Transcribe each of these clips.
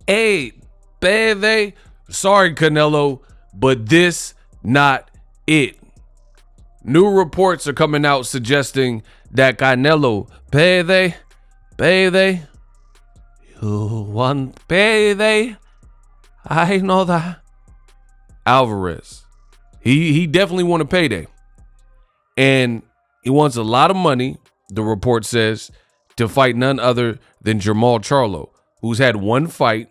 Hey, baby. Sorry, Canelo, but this not it. New reports are coming out suggesting that Canelo, baby, you want baby? I know that. Alvaerz, he definitely want a payday, and he wants a lot of money. The report says to fight none other than Jermall Charlo, who's had one fight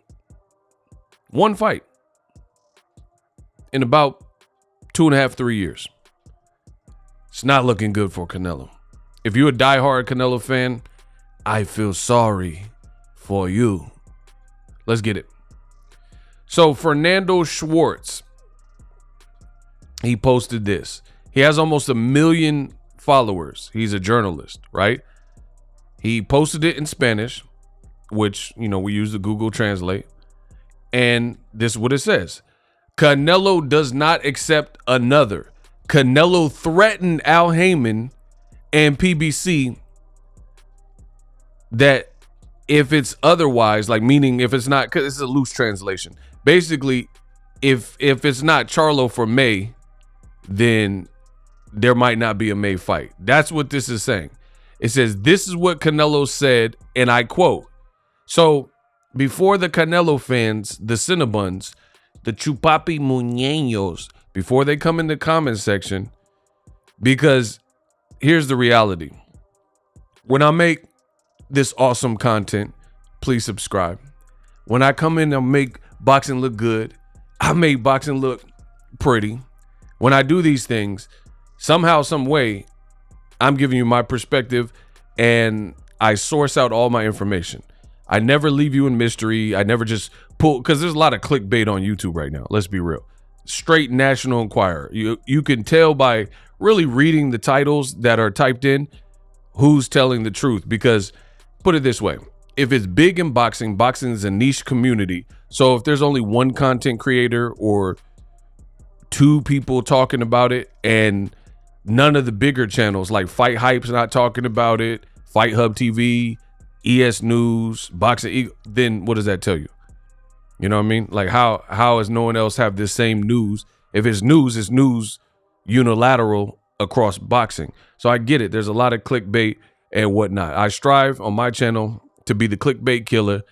in about 2.5, 3 years. It's not looking good for Canelo. If you're a diehard Canelo fan, I feel sorry for you. Let's get it. So Fernando Schwartz, he posted this. He has almost 1 million followers. He's a journalist, right? He posted it in Spanish, which, we use the Google Translate. And this is what it says. Canelo does not accept another. Canelo threatened Al Heyman and PBC that if it's otherwise, like meaning if it's not, because it's a loose translation. Basically, if it's not Charlo for May, then there might not be a May fight. That's what this is saying. It says, this is what Canelo said, and I quote. So before the Canelo fans, the Cinnabons, the Chupapi Muñeños, before they come in the comment section, because here's the reality. When I make this awesome content, please subscribe. When I come in and make boxing look good, I make boxing look pretty. When I do these things, somehow, some way, I'm giving you my perspective and I source out all my information. I never leave you in mystery. I never just pull, because there's a lot of clickbait on YouTube right now. Let's be real. Straight National Enquirer. You can tell by really reading the titles that are typed in who's telling the truth. Because put it this way, if it's big in boxing, boxing is a niche community. So if there's only one content creator or two people talking about it and none of the bigger channels like Fight Hype's not talking about it, Fight Hub TV, ES News, Boxing Eagle, then what does that tell you? You know what I mean? Like how does no one else have this same news? If it's news unilateral across boxing. So I get it. There's a lot of clickbait and whatnot. I strive on my channel to be the clickbait killer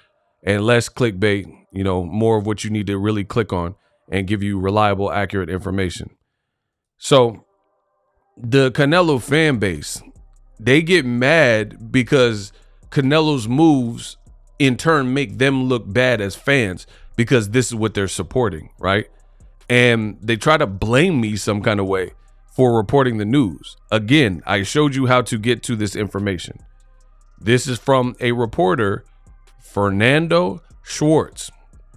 and less clickbait, more of what you need to really click on and give you reliable, accurate information. So the Canelo fan base, they get mad because Canelo's moves in turn make them look bad as fans because this is what they're supporting, right? And they try to blame me some kind of way for reporting the news. Again, I showed you how to get to this information. This is from a reporter, Fernando Schwartz.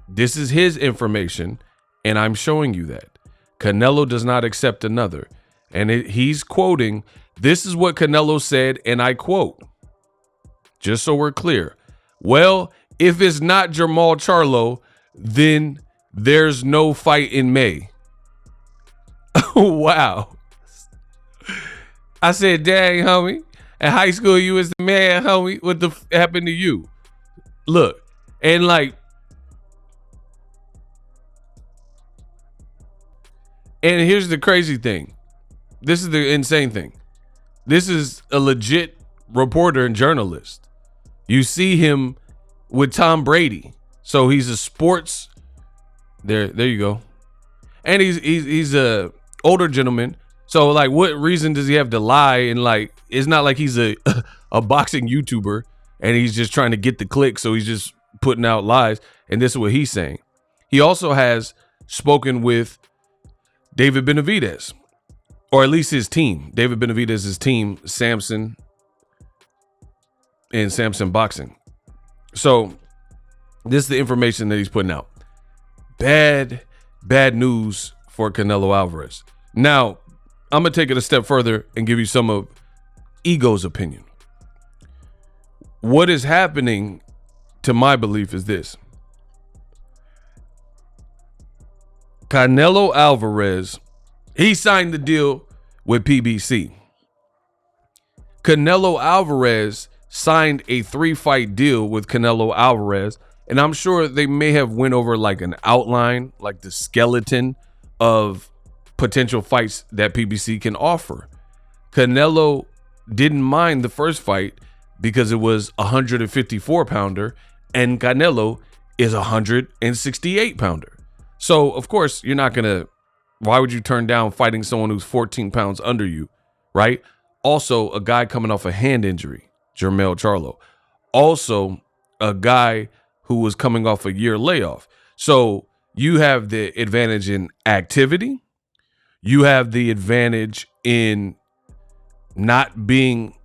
This is his information, and I'm showing you that. Canelo does not accept another. And he's quoting, this is what Canelo said, and I quote, just so we're clear. Well, if it's not Jermall Charlo, then there's no fight in May. Wow. I said, dang, homie. In high school, you was the man, homie. What the happened to you? Look, and and here's the crazy thing. This is the insane thing. This is a legit reporter and journalist. You see him with Tom Brady. So he's a sports. There you go. And he's a older gentleman. So what reason does he have to lie? And it's not like he's a boxing YouTuber and he's just trying to get the click. So he's just putting out lies. And this is what he's saying. He also has spoken with David Benavidez, or at least his team. David Benavidez's team, Samson and Samson Boxing. So this is the information that he's putting out. Bad news for Canelo Alvarez. Now, I'm going to take it a step further and give you some of Ego's opinion. What is happening, to my belief, is this. Canelo Alvarez, he signed the deal with PBC. Canelo Alvarez signed a 3-fight deal with Canelo Alvarez, And I'm sure they may have went over like an outline, like the skeleton of potential fights that PBC can offer. Canelo didn't mind the first fight because it was a 154 pounder and Canelo is a 168 pounder. So of course you're not gonna, why would you turn down fighting someone who's 14 pounds under you, right? Also a guy coming off a hand injury, Jermall Charlo. Also a guy who was coming off a year layoff. So you have the advantage in activity. You have the advantage in not being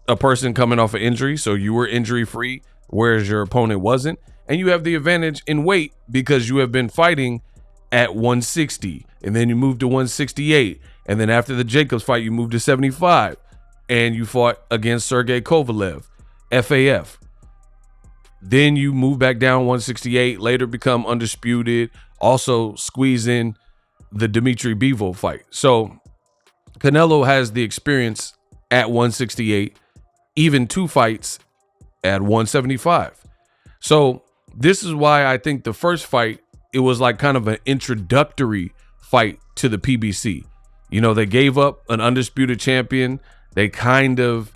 a person coming off an injury. So you were injury free, whereas your opponent wasn't. And you have the advantage in weight because you have been fighting at 160 and then you moved to 168. And then after the Jacobs fight, you moved to 75 and you fought against Sergey Kovalev, FAF. Then you move back down 168, later become undisputed, also squeeze in the Dimitri Bivol fight. So Canelo has the experience at 168, even 2 fights at 175. So this is why I think the first fight, it was like kind of an introductory fight to the PBC. You know, they gave up an undisputed champion. They kind of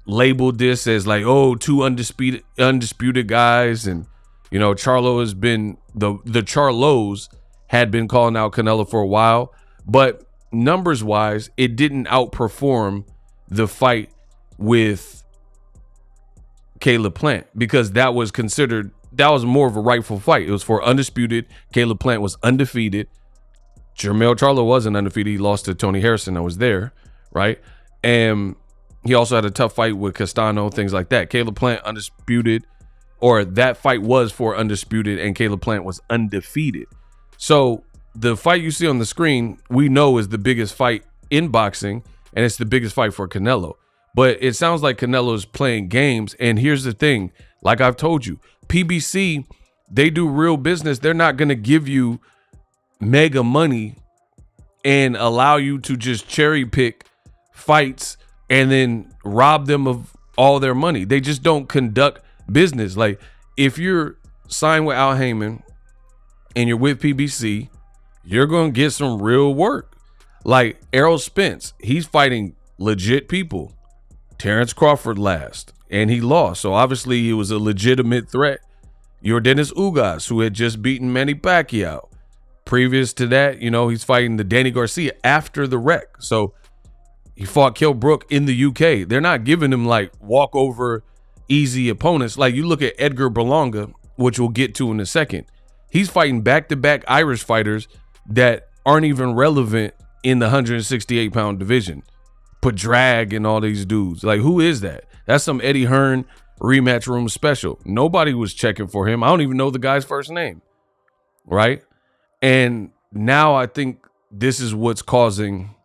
labeled this as like, oh, 2 undisputed guys. And, you know, Charlo has been, the Charlos had been calling out Canelo for a while. But numbers wise, it didn't outperform the fight with Caleb Plant because that was considered, that was more of a rightful fight. It was for undisputed. Caleb Plant was undefeated. Jermall Charlo wasn't undefeated. He lost to Tony Harrison. I was there, right? And he also had a tough fight with Castano, things like that. Caleb Plant undisputed, or that fight was for undisputed, and Caleb Plant was undefeated. So the fight you see on the screen, we know is the biggest fight in boxing, and it's the biggest fight for Canelo. But it sounds like Canelo's playing games, and here's the thing. Like I've told you, PBC, they do real business. They're not going to give you mega money and allow you to just cherry pick fights and then rob them of all their money. They just don't conduct business. Like if you're signed with Al Heyman and you're with PBC, you're going to get some real work. Like Errol Spence, he's fighting legit people. Terrence Crawford last, and he lost. So obviously he was a legitimate threat. Yordenis Ugas, who had just beaten Manny Pacquiao. Previous to that, you know, he's fighting the Danny Garcia after the wreck. So he fought Kell Brook in the UK. They're not giving him like walkover easy opponents. Like you look at Edgar Berlanga, which we'll get to in a second. He's fighting back-to-back Irish fighters that aren't even relevant in the 168-pound division. Padrag and all these dudes. Like, who is that? That's some Eddie Hearn rematch room special. Nobody was checking for him. I don't even know the guy's first name. Right? And now I think this is what's causing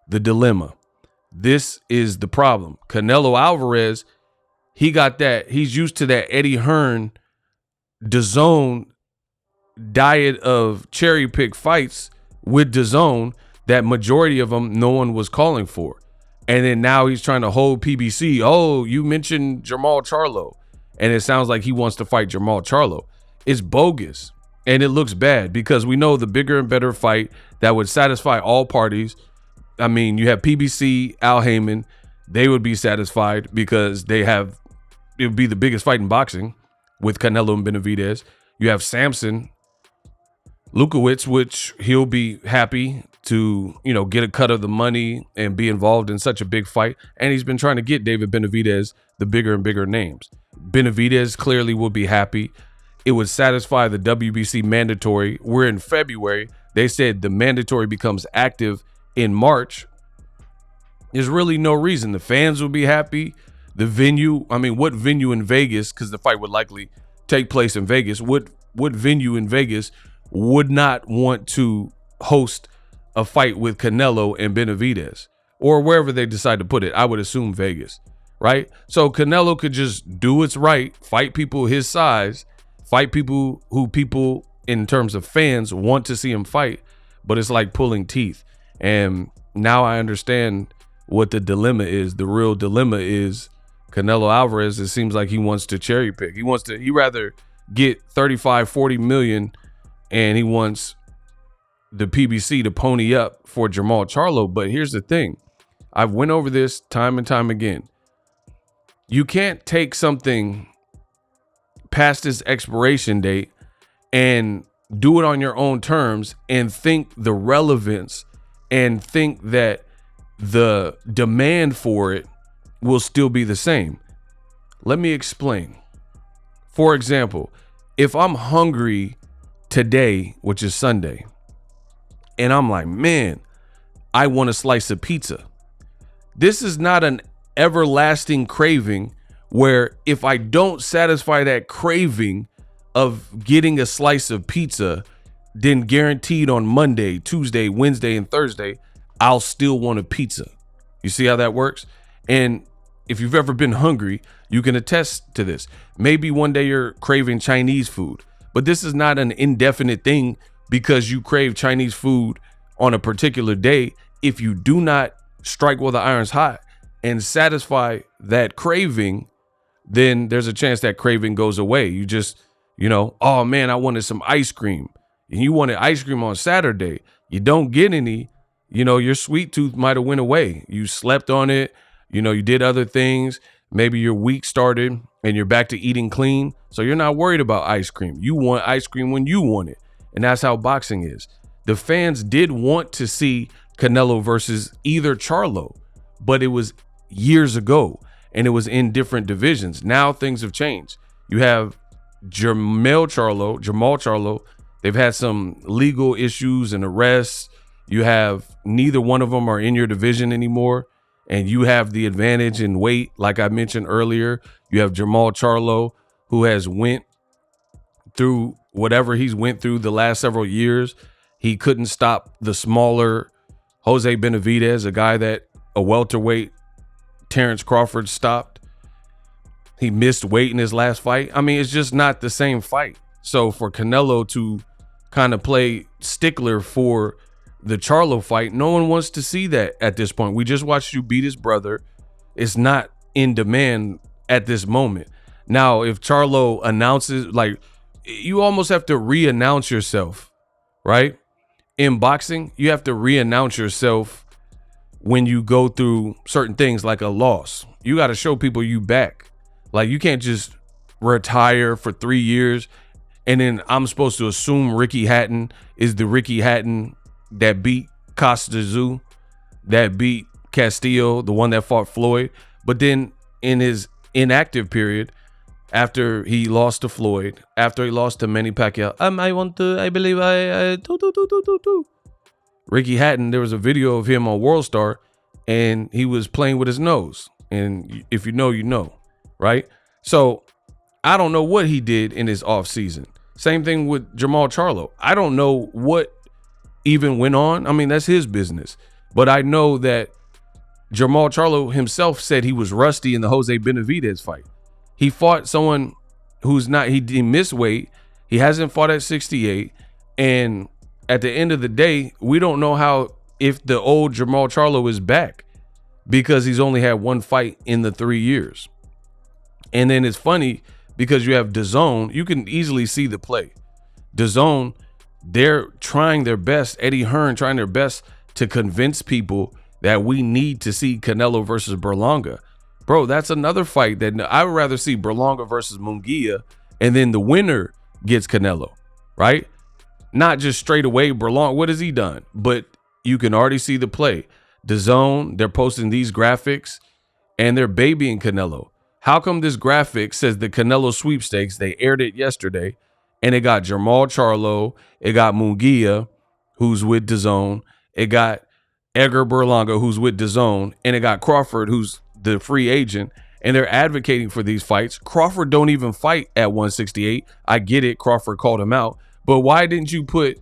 the dilemma. This is the problem. Canelo Alvarez, he got that. He's used to that Eddie Hearn DAZN diet of cherry pick fights with DAZN, that majority of them no one was calling for. And then now he's trying to hold PBC. Oh, you mentioned Jermall Charlo. And it sounds like he wants to fight Jermall Charlo. It's bogus. And it looks bad because we know the bigger and better fight that would satisfy all parties. I mean, you have PBC, Al Heyman. They would be satisfied because it would be the biggest fight in boxing with Canelo and Benavidez. You have Samson Lukowicz, which he'll be happy to, you know, get a cut of the money and be involved in such a big fight. And he's been trying to get David Benavidez the bigger and bigger names. Benavidez clearly will be happy. It would satisfy the WBC mandatory. We're in February. They said the mandatory becomes active in March. There's really no reason. The fans will be happy. The venue, I mean, what venue in Vegas, because the fight would likely take place in Vegas, what venue in Vegas would not want to host a fight with Canelo and Benavidez, or wherever they decide to put it? I would assume Vegas, right? So Canelo could just do what's right, fight people his size, fight people who people in terms of fans want to see him fight, but it's like pulling teeth. And now I understand what the dilemma is. The real dilemma is Canelo Alvarez. It seems like he wants to cherry pick. He rather get 35, 40 million, and he wants the PBC to pony up for Jermall Charlo. But here's the thing. I've went over this time and time again. You can't take something past its expiration date and do it on your own terms and think the relevance and think that the demand for it will still be the same. Let me explain. For example, if I'm hungry today, which is Sunday, and I'm like, man, I want a slice of pizza. This is not an everlasting craving where if I don't satisfy that craving of getting a slice of pizza, then guaranteed on Monday, Tuesday, Wednesday, and Thursday, I'll still want a pizza. You see how that works? And if you've ever been hungry, you can attest to this. Maybe one day you're craving Chinese food, but this is not an indefinite thing because you crave Chinese food on a particular day. If you do not strike while the iron's hot and satisfy that craving, then there's a chance that craving goes away. You just, oh man, I wanted some ice cream. And you wanted ice cream on Saturday. You don't get any, your sweet tooth might have went away. You slept on it. You did other things. Maybe your week started and you're back to eating clean. So you're not worried about ice cream. You want ice cream when you want it. And that's how boxing is. The fans did want to see Canelo versus either Charlo, but it was years ago and it was in different divisions. Now things have changed. You have Jermall Charlo. They've had some legal issues and arrests. You have neither one of them are in your division anymore. And you have the advantage in weight. Like I mentioned earlier, you have Jermall Charlo, who has went through whatever he's went through the last several years. He couldn't stop the smaller Jose Benavidez, a guy that a welterweight Terrence Crawford stopped. He missed weight in his last fight. I mean, it's just not the same fight. So for Canelo to kind of play stickler for the Charlo fight, no one wants to see that at this point. We just watched you beat his brother. It's not in demand at this moment. Now, if Charlo announces, like, you almost have to re-announce yourself, right? In boxing, you have to re-announce yourself when you go through certain things like a loss. You got to show people you back. Like, you can't just retire for 3 years and then I'm supposed to assume Ricky Hatton is the Ricky Hatton that beat Costa Zoo, that beat Castillo, the one that fought Floyd. But then in his inactive period, after he lost to Floyd, after he lost to Manny Pacquiao, Ricky Hatton, there was a video of him on World Star and he was playing with his nose. And if you know, you know, right? So I don't know what he did in his off season. Same thing with Jermall Charlo. I don't know what even went on. I mean, that's his business. But I know that Jermall Charlo himself said he was rusty in the Jose Benavidez fight. He fought someone who's not, he missed weight. He hasn't fought at 68. And at the end of the day, we don't know if the old Jermall Charlo is back because he's only had one fight in the 3 years. And then it's funny because you have DAZN, you can easily see the play. DAZN, they're trying their best, Eddie Hearn trying their best to convince people that we need to see Canelo versus Berlanga. Bro, that's another fight that I would rather see Berlanga versus Munguia, and then the winner gets Canelo, right? Not just straight away Berlanga. What has he done? But you can already see the play. DAZN, they're posting these graphics, and they're babying Canelo. How come this graphic says the Canelo sweepstakes? They aired it yesterday, and it got Jermall Charlo, it got Munguia, who's with DAZN, it got Edgar Berlanga, who's with DAZN, and it got Crawford, who's the free agent, and they're advocating for these fights. Crawford don't even fight at 168. I get it. Crawford called him out. But why didn't you put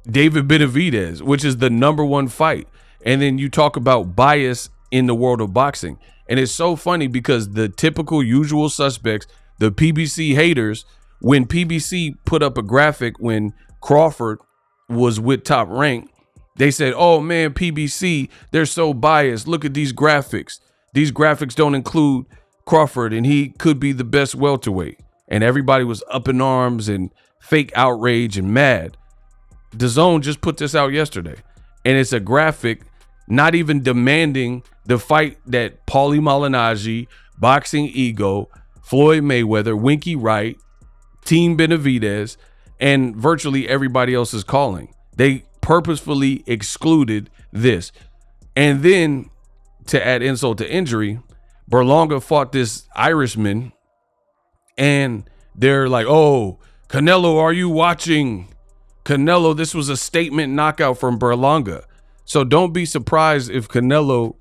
David Benavidez, which is the #1 fight? And then you talk about bias in the world of boxing. And it's so funny because the typical usual suspects, the PBC haters, when PBC put up a graphic when Crawford was with Top Rank, they said, oh man, PBC, they're so biased. Look at these graphics. These graphics don't include Crawford and he could be the best welterweight. and everybody was up in arms and fake outrage and mad. DAZN just put this out yesterday, and it's a graphic not even demanding the fight that Paulie Malignaggi, Boxingego, Floyd Mayweather, Winky Wright, Team Benavidez, and virtually everybody else is calling. They purposefully excluded this. And then, to add insult to injury, Berlanga fought this Irishman, and they're like, oh, Canelo, are you watching? Canelo, this was a statement knockout from Berlanga. So don't be surprised if Canelo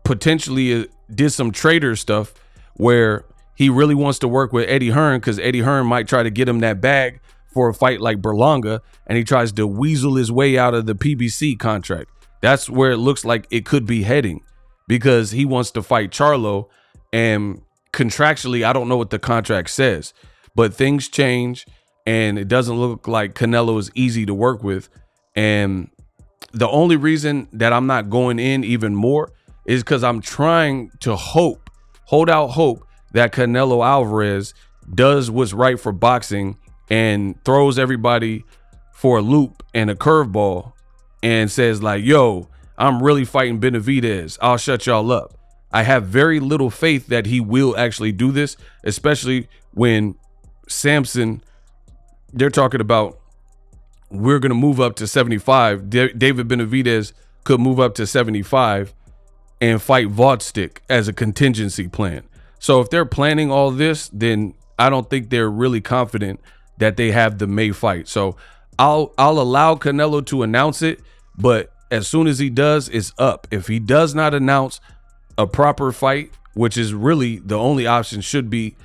potentially did some traitor stuff where he really wants to work with Eddie Hearn, because Eddie Hearn might try to get him that bag for a fight like Berlanga, and he tries to weasel his way out of the PBC contract. That's where it looks like it could be heading, because he wants to fight Charlo, and contractually, I don't know what the contract says, but things change, and it doesn't look like Canelo is easy to work with. And the only reason that I'm not going in even more is because I'm trying to hold out hope that Canelo Alvaerz does what's right for boxing and throws everybody for a loop and a curveball and says like, yo, I'm really fighting Benavidez. I'll shut y'all up. I have very little faith that he will actually do this, especially when Samson, they're talking about we're going to move up to 75. David Benavidez could move up to 75 and fight Vodstick as a contingency plan. So if they're planning all this, then I don't think they're really confident that they have the May fight. So I'll allow Canelo to announce it, but as soon as he does, it's up. If he does not announce a proper fight, which is really the only option, should be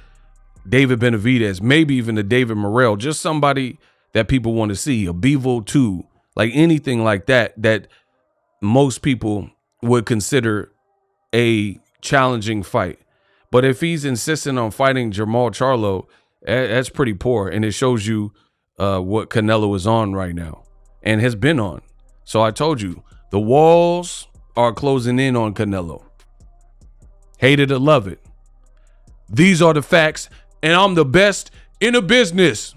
David Benavidez, maybe even a David Morrell, just somebody that people want to see, a Bevo 2, like anything like that, that most people would consider a challenging fight. But if he's insisting on fighting Jermall Charlo, that's pretty poor. And it shows you what Canelo is on right now and has been on. So I told you, the walls are closing in on Canelo. Hate it or love it. These are the facts, and I'm the best in the business.